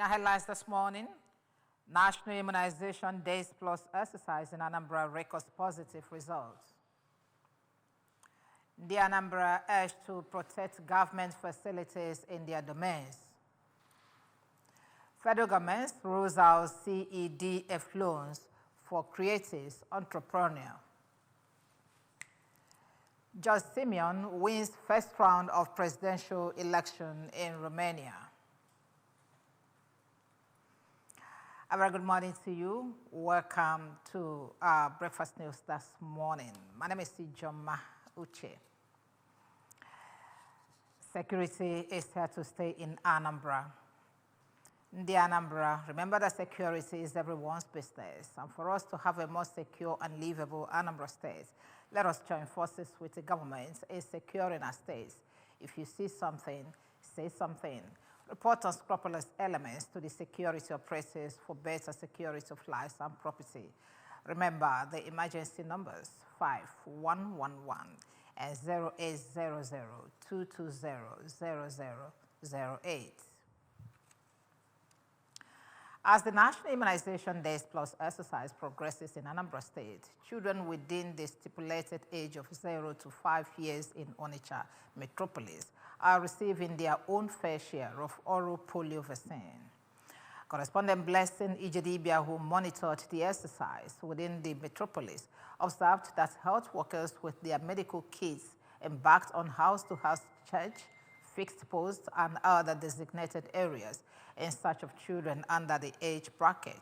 In our headlines this morning, National Immunization Days Plus exercise in Anambra records positive results. The Anambra urged to protect government facilities in their domains. Federal government rules out CEDF loans for creatives entrepreneur. Judge Simeon wins first round of presidential election in Romania. A very good morning to you. Welcome to our breakfast news this morning. My name is Ijoma Uche. Security is here to stay in Anambra. The Anambra, remember that security is everyone's business. And for us to have a more secure and livable Anambra state, let us join forces with the government in securing our states. If you see something, say something. Report unscrupulous elements to the security operators for better security of lives and property. Remember the emergency numbers 5111 and 0800-220-0008. As the National Immunization Days Plus exercise progresses in Anambra State, children within the stipulated age of 0 to 5 years in Onitsha metropolis are receiving their own fair share of oral polio vaccine. Correspondent Blessing Ijedibia, who monitored the exercise within the metropolis, observed that health workers with their medical kits embarked on house-to-house check, fixed posts, and other designated areas in search of children under the age bracket.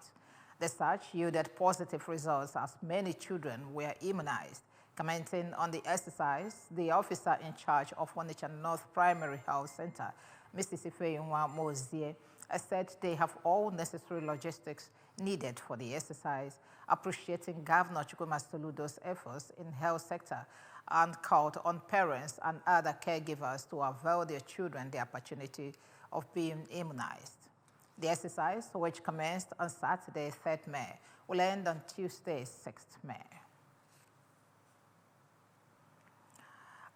The search yielded positive results as many children were immunized. Commenting on the exercise, the officer in charge of Onitsha North Primary Health Center, Mrs. Ifeyinwa Mozie, said they have all necessary logistics needed for the exercise, appreciating Governor Chukwuma Soludo's efforts in health sector and called on parents and other caregivers to avail their children the opportunity of being immunized. The exercise, which commenced on Saturday, 3rd May, will end on Tuesday, 6th May.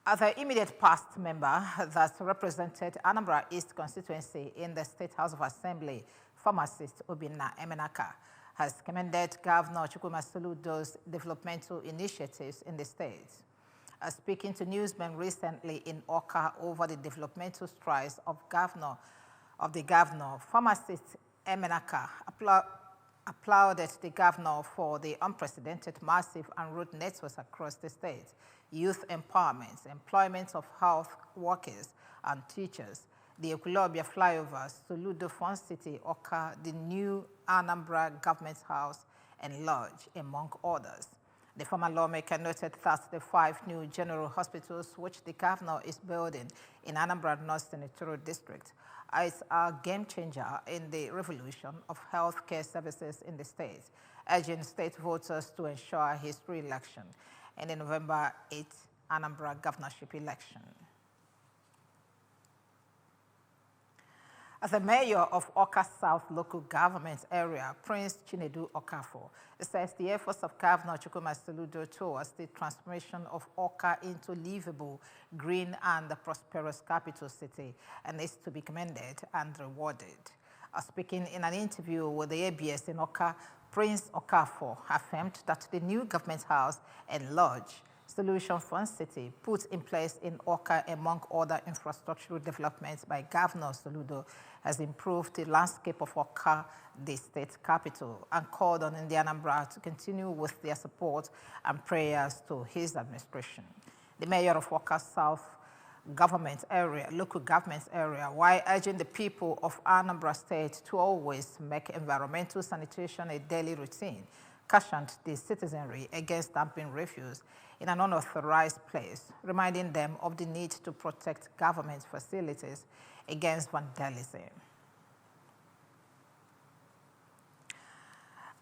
The immediate past member that represented Anambra East constituency in the State House of Assembly, pharmacist Obinna Emenaka, has commended Governor Chukwuma Soludo's developmental initiatives in the state. Speaking to newsmen recently in Oka over the developmental strides of the governor, pharmacist Emenaka applauded the governor for the unprecedented massive and road networks across the state, youth empowerment, employment of health workers and teachers, the Ekulobia flyovers, Soludo Fun City, Oka, the new Anambra Government House and Lodge, among others. The former lawmaker noted that the 5 new general hospitals which the governor is building in Anambra North Senatorial District is a game changer in the revolution of healthcare services in the state, urging state voters to ensure his re-election in the November 8th Anambra governorship election. As the mayor of Oka South local government area, Prince Chinedu Okafor, says the efforts of Governor Chukwuma Soludo towards the transformation of Oka into livable, green, and prosperous capital city and is to be commended and rewarded. Speaking in an interview with the ABS in Oka, Prince Okafor affirmed that the new government house and lodge, Solution Fund City, put in place in Oka, among other infrastructural developments by Governor Soludo, has improved the landscape of Oka, the state capital, and called on the Anambra to continue with their support and prayers to his administration. The mayor of Oka South government area, local government area, while urging the people of Anambra State to always make environmental sanitation a daily routine, cautioned the citizenry against dumping refuse in an unauthorized place, reminding them of the need to protect government facilities against vandalism.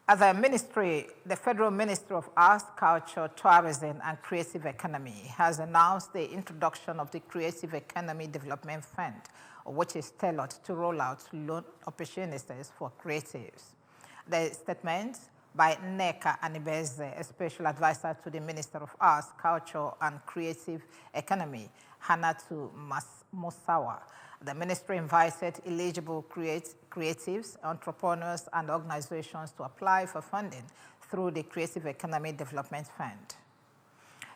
The Federal Ministry of Arts, Culture, Tourism, and Creative Economy has announced the introduction of the Creative Economy Development Fund, which is tailored to roll out loan opportunities for creatives. The statement by Nneka Anibeze, a special advisor to the Minister of Arts, Culture and Creative Economy, Hannatu Musawa. The ministry invited eligible creatives, entrepreneurs, and organizations to apply for funding through the Creative Economy Development Fund.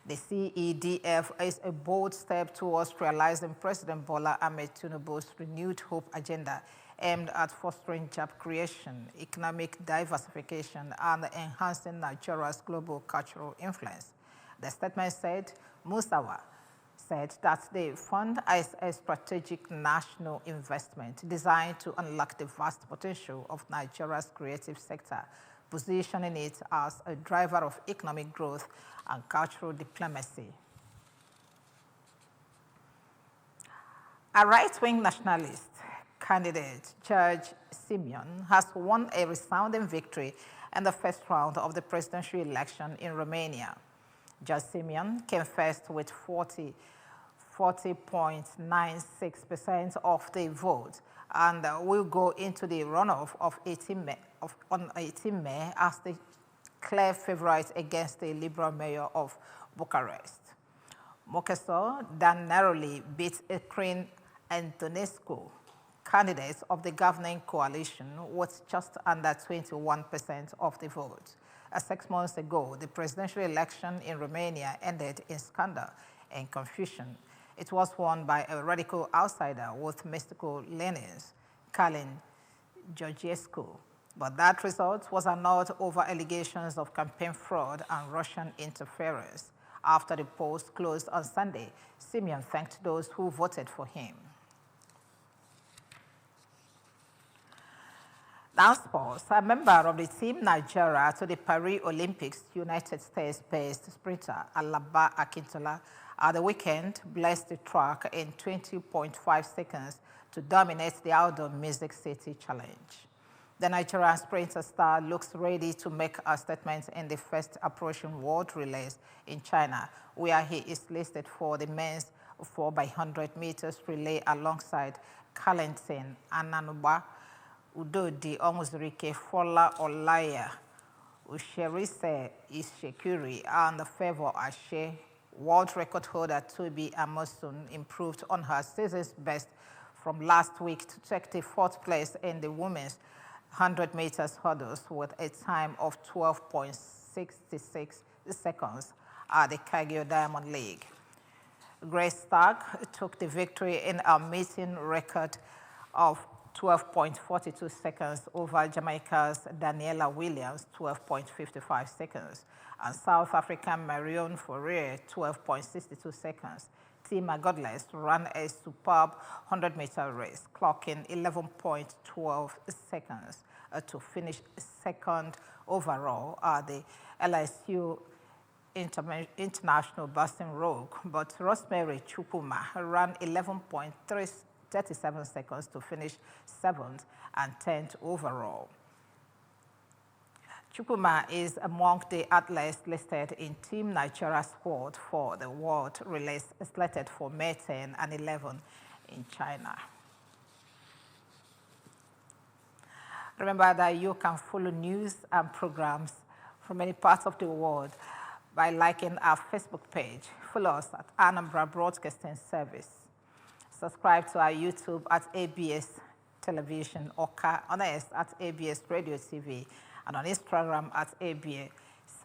The CEDF is a bold step towards realizing President Bola Ahmed Tinubu's renewed hope agenda aimed at fostering job creation, economic diversification, and enhancing Nigeria's global cultural influence. The statement said, Musawa said that the fund is a strategic national investment designed to unlock the vast potential of Nigeria's creative sector, positioning it as a driver of economic growth and cultural diplomacy. A right-wing nationalist candidate, Judge Simeon, has won a resounding victory in the first round of the presidential election in Romania. Judge Simeon came first with 40.96% of the vote and will go into the runoff on 18 May as the clear favorite against the Liberal mayor of Bucharest. Mokeso then narrowly beat Ecrin Antonescu, candidate of the governing coalition, with just under 21% of the vote. 6 months ago, the presidential election in Romania ended in scandal and confusion. It was won by a radical outsider with mystical leanings, Calin Georgescu. But that result was annulled over allegations of campaign fraud and Russian interference. After the polls closed on Sunday, Simeon thanked those who voted for him. Now sports. A member of the Team Nigeria to the Paris Olympics United States-based sprinter Alaba Akintola at the weekend blessed the track in 20.5 seconds to dominate the Outdoor Music City Challenge. The Nigerian sprinter star looks ready to make a statement in the first approaching world relays in China, where he is listed for the men's 4x100 meters relay alongside Carlton Anambra, Udodi Omuzurike Fola Olaya, Usherise Ishekuri, and the Favor Ashe. World record holder Tobi Amosun improved on her season's best from last week to take the 4th place in the women's 100 meters hurdles with a time of 12.66 seconds at the Kagio Diamond League. Grace Stark took the victory in a meeting record of 12.42 seconds over Jamaica's Daniela Williams, 12.55 seconds, and South African Marion Fourier, 12.62 seconds. Tima Godless ran a superb 100-meter race, clocking 11.12 seconds to finish second overall at the LSU International Boston Rogue. But Rosemary Chukuma ran 11.37 seconds to finish 7th and 10th overall. Chukuma is among the athletes listed in Team Nigeria squad for the World Relays slated for May 10 and 11 in China. Remember that you can follow news and programs from many parts of the world by liking our Facebook page. Follow us at Anambra Broadcasting Service. Subscribe to our YouTube at ABS Television or on X at ABS Radio TV and on Instagram at ABS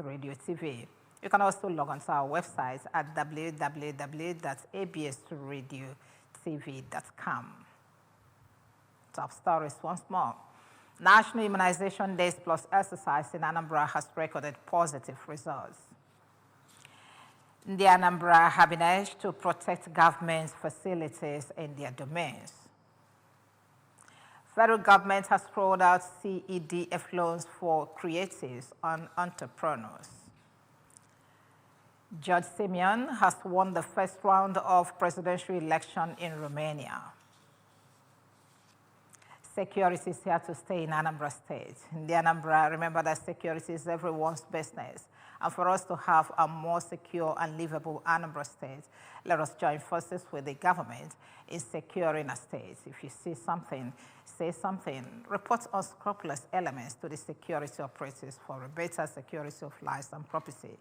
Radio TV. You can also log on to our website at www.absradiotv.com. Top stories once more. National Immunization Days Plus exercise in Anambra has recorded positive results. The Anambra have been urged to protect government facilities in their domains. Federal government has rolled out CEDF loans for creatives and entrepreneurs. Judge Simeon has won the first round of presidential election in Romania. Security is here to stay in Anambra State. In the Anambra, remember that security is everyone's business. And for us to have a more secure and livable Anambra State, let us join forces with the government in securing a state. If you see something, say something. Report unscrupulous elements to the security operatives for a better security of lives and property.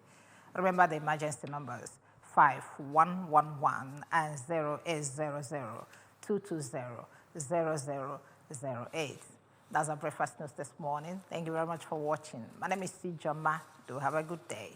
Remember the emergency numbers, 5111 and 0800 220 0008. That's our breakfast news this morning. Thank you very much for watching. My name is C. Joma. Do have a good day.